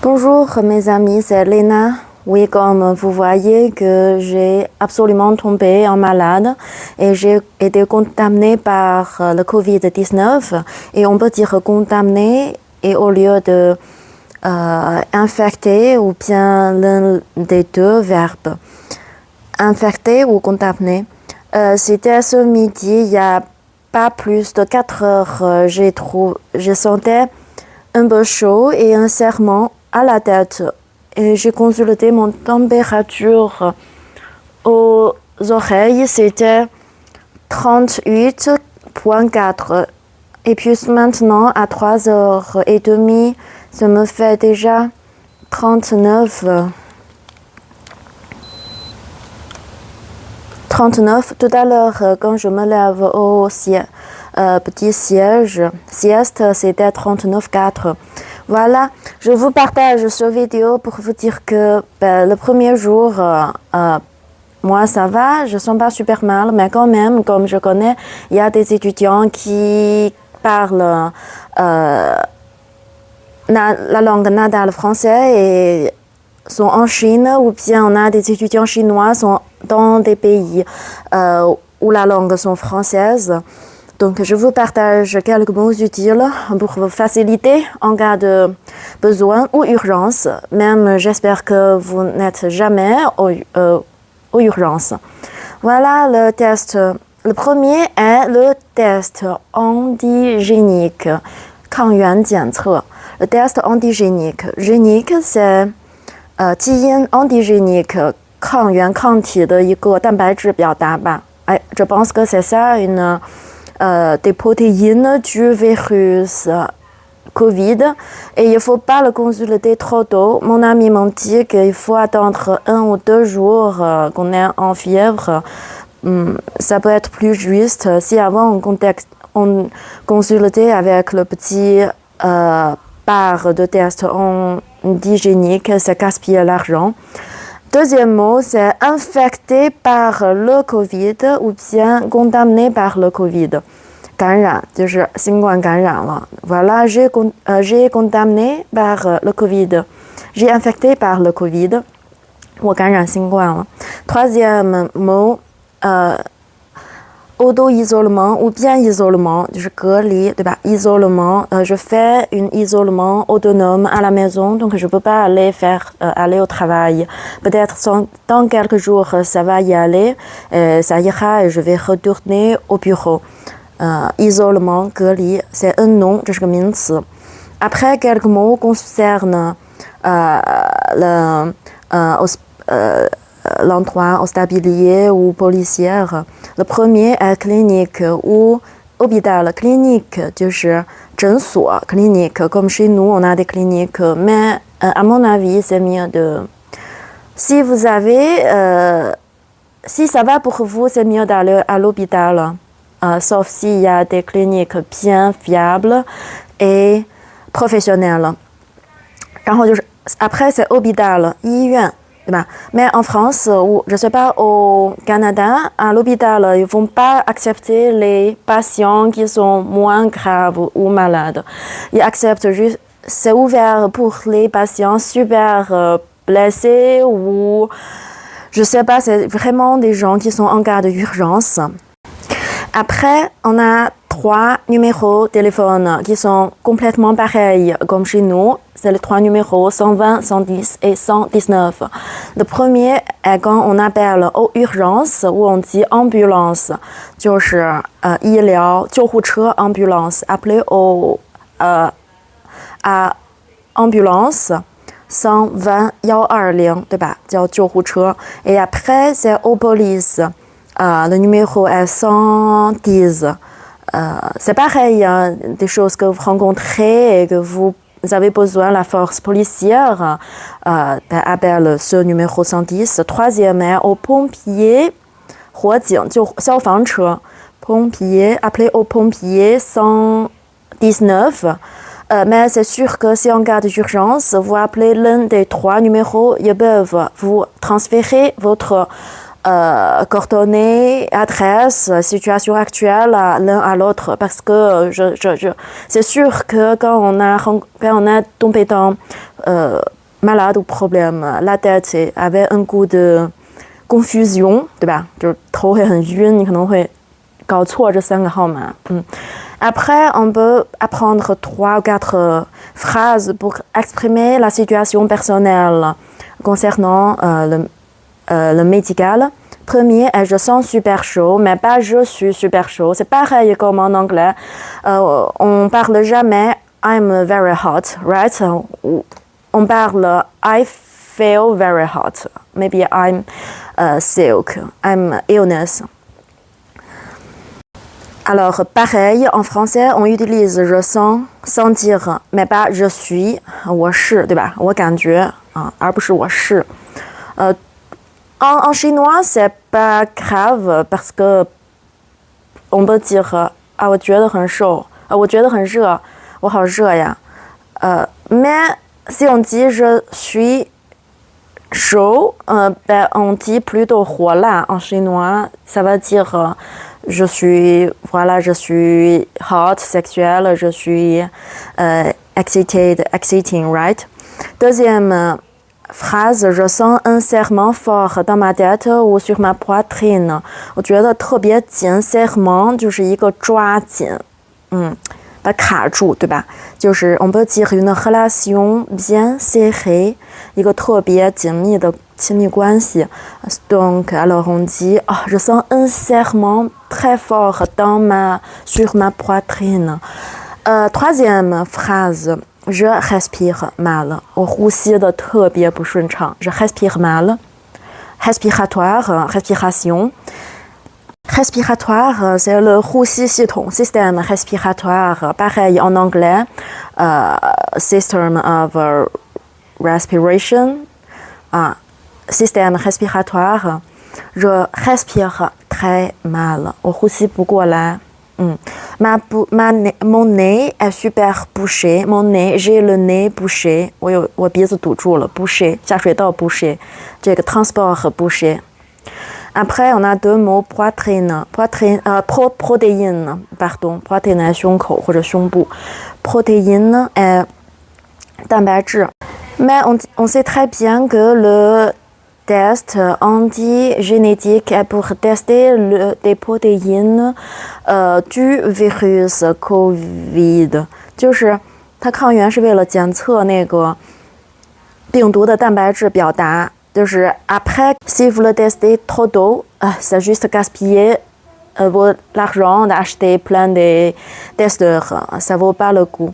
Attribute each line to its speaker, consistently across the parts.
Speaker 1: Bonjour mes amis, c'est Lena. Oui, comme vous voyez que j'ai absolument tombé en malade et j'ai été contaminée par le Covid-19 et on peut dire contaminée et au lieu de infecté ou bien l'un des deux verbes, infecté ou contaminé. C'était ce midi, il n'y a pas plus de 4 heures, j'ai senti un peu chaud et un serrement à la tête. Et j'ai consulté mon température aux oreilles, c'était 38,4. Et puis maintenant, à 3h30, ça me fait déjà 39. 39. Tout à l'heure, quand je me lève au petit sieste, c'était 39,4. Voilà, je vous partage cette vidéo pour vous dire que le premier jour, moi ça va, je ne sens pas super mal, mais quand même, comme je connais, il y a des étudiants qui parlent la langue natale française et sont en Chine, ou bien on a des étudiants chinois sont dans des pays où la langue sont françaises. Donc, je vous partage quelques mots utiles pour vous faciliter en cas de besoin ou urgence. Même, j'espère que vous n'êtes jamais aux urgences. Voilà le test. Le premier est le test antigénique. 抗原检测. Le test antigénique. Génique, c'est 基因 antigénique 抗原抗体的一个蛋白质表达吧。Je pense que c'est ça des protéines du virus Covid et il ne faut pas le consulter trop tôt. Mon ami m'a dit qu'il faut attendre 1 ou 2 jours qu'on est en fièvre. Ça peut être plus juste si avant on consultait avec le petit barre de test antigénique, ça gaspille l'argent. Deuxième mot, c'est infecté par le Covid ou bien contaminé par le Covid. 感染就是新冠感染了。Voilà, j'ai contaminé par le Covid. J'ai infecté par le Covid. 我感染新冠了。Troisième mot, auto-isolement ou bien isolement, 就是隔离，对吧 Isolement, je fais un isolement autonome à la maison, donc je ne peux pas aller au travail. Peut-être dans quelques jours, ça va y aller, ça ira et je vais retourner au bureau. Isolement, 隔离, c'est un nom, 这是个名词。Après, quelques mots concernent l'endroit hospitalier ou policier. Le premier est clinique ou hôpital. Clinique 就是诊所 clinique. Comme chez nous, on a des cliniques. Mais à mon avis, c'est mieux de... Si ça va pour vous, c'est mieux d'aller à l'hôpital. Sauf s'il y a des cliniques bien fiables et professionnelles. Après, c'est hôpital, 医院. Mais en France, ou je ne sais pas, au Canada, à l'hôpital, ils ne vont pas accepter les patients qui sont moins graves ou malades. Ils acceptent juste, c'est ouvert pour les patients super blessés ou, je ne sais pas, c'est vraiment des gens qui sont en cas d'urgence. Après, on a 3 numéros de téléphone qui sont complètement pareils comme chez nous. C'est les 3 numéros 120, 110 et 119. Le premier est quand on appelle aux urgences ou on dit ambulance. 就是医疗救护车 ambulance. Appeler à ambulance 120 120, 对吧？叫救护车. Et après, c'est aux police. Le numéro est 110. C'est pareil, hein, des choses que vous rencontrez et que vous avez besoin de la force policière, appelle ce numéro 110. Troisième est aux pompiers, 火警, 消防车, pompiers, appelez aux pompiers 119. Mais c'est sûr que si en cas d'urgence, vous appelez l'un des 3 numéros, ils peuvent vous transférer votre coordonner adresse, situation actuelle l'un à l'autre parce que c'est sûr que quand on a tombé dans malade ou problème, la tête avait un goût de confusion， 对吧？就是头会很晕，你可能会搞错这3个号码。Après, on peut apprendre 3 ou 4 phrases pour exprimer la situation personnelle concernant le médical. Premier est je sens super chaud, mais pas je suis super chaud. C'est pareil comme en anglais. On parle jamais I'm very hot, right? On parle I feel very hot. Maybe I'm sick, I'm illness. Alors, pareil, en français, on utilise je sens, sentir, mais pas je suis, 我是，对吧？我感觉，而不是我是。En chinois, c'est pas grave parce que on peut dire 我觉得很瘦，我觉得很热，我好热呀。Mais si on dit je suis chaud, ben on dit plutôt 火辣 en chinois, ça veut dire je suis hot, sexuel, je suis exciting, right? Deuxième phrase, je sens un serrement fort dans ma tête ou sur ma poitrine. 我觉得特别紧 serrement 就是一个抓紧，把卡住，对吧？就是 on peut dire une relation bien serrée， 一个特别紧密的亲密关系。Donc alors on dit je sens un serrement très fort sur ma poitrine. Troisième phrase, je respire mal. 我呼吸的特别不顺畅。Je respire mal. Respiratoire, respiration. Respiratoire, c'est le 呼吸系统 système respiratoire. Pareil en anglais, system of respiration. Système respiratoire. Je respire très mal. 我呼吸不过来。Mon nez est super bouché. Mon nez, j'ai le nez bouché. 我鼻子堵住了 bouché 下水道 bouché 这个 transport bouché. Après, on a 2 mots protéine, pardon, protéine est 胸口或者胸部 protéine est 蛋白质 Mais on sait très bien que le test antigénétique est pour tester les protéines du virus COVID. 就是它抗原是为了检测那个病毒的蛋白质表达。就是 après, si vous le testez trop tôt, c'est juste gaspiller l'argent d'acheter plein de testeurs. Ça vaut pas le coup.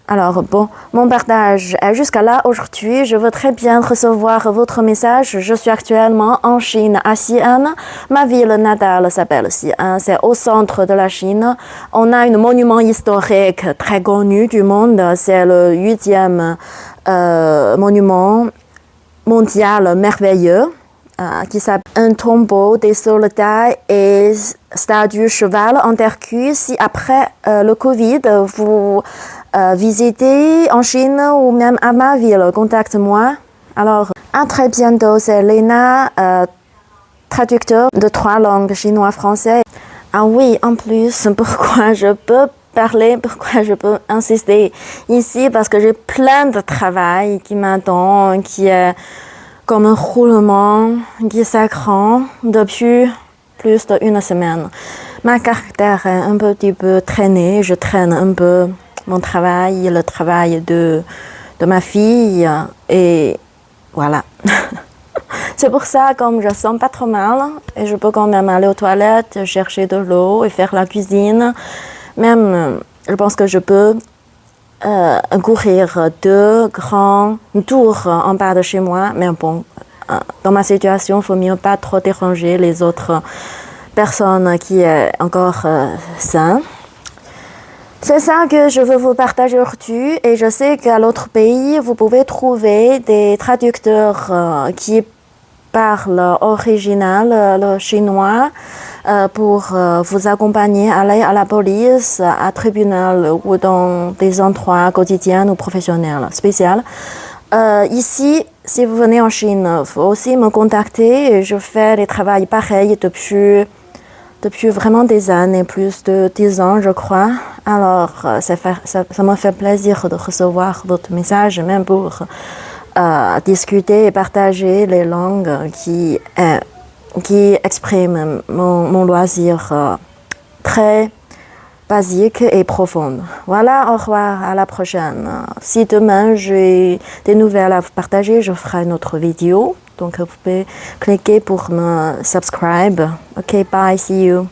Speaker 1: Alors bon, mon partage est jusqu'à là aujourd'hui. Je veux très bien recevoir votre message. Je suis actuellement en Chine, à Xi'an. Ma ville natale s'appelle Xi'an. C'est au centre de la Chine. On a un monument historique très connu du monde. C'est le 8e monument mondial merveilleux qui s'appelle un tombeau des soldats et statue cheval en terre cuite. Si après le Covid, vous visitez en Chine ou même à ma ville, contacte-moi. Alors, à très bientôt. C'est Lena, traducteur de 3 langues, chinois-français. Ah oui, en plus, pourquoi je peux insister ici? Parce que j'ai plein de travail qui m'attend, qui est comme un roulement qui s'accroît depuis plus d'1 semaine. Ma caractère est un petit peu traînée, je traîne un peu mon travail, le travail de ma fille, et voilà. C'est pour ça, comme je sens pas trop mal, et je peux quand même aller aux toilettes, chercher de l'eau et faire la cuisine. Même, je pense que je peux courir 2 grands tours en bas de chez moi. Mais bon, dans ma situation, il faut mieux pas trop déranger les autres personnes qui sont encore saines. C'est ça que je veux vous partager aujourd'hui. Et je sais qu'à l'autre pays, vous pouvez trouver des traducteurs qui parlent original, le chinois, pour vous accompagner, aller à la police, à tribunal ou dans des endroits quotidiens ou professionnels spéciaux. Ici, si vous venez en Chine, il faut aussi me contacter. Je fais les travaux pareils depuis vraiment des années, plus de 10 ans, je crois. Alors, ça me fait plaisir de recevoir votre message, même pour discuter et partager les langues qui expriment mon loisir très basique et profonde. Voilà, au revoir, à la prochaine. Si demain j'ai des nouvelles à vous partager, je ferai une autre vidéo. Donc, vous pouvez cliquer pour me subscribe. Ok, bye, see you.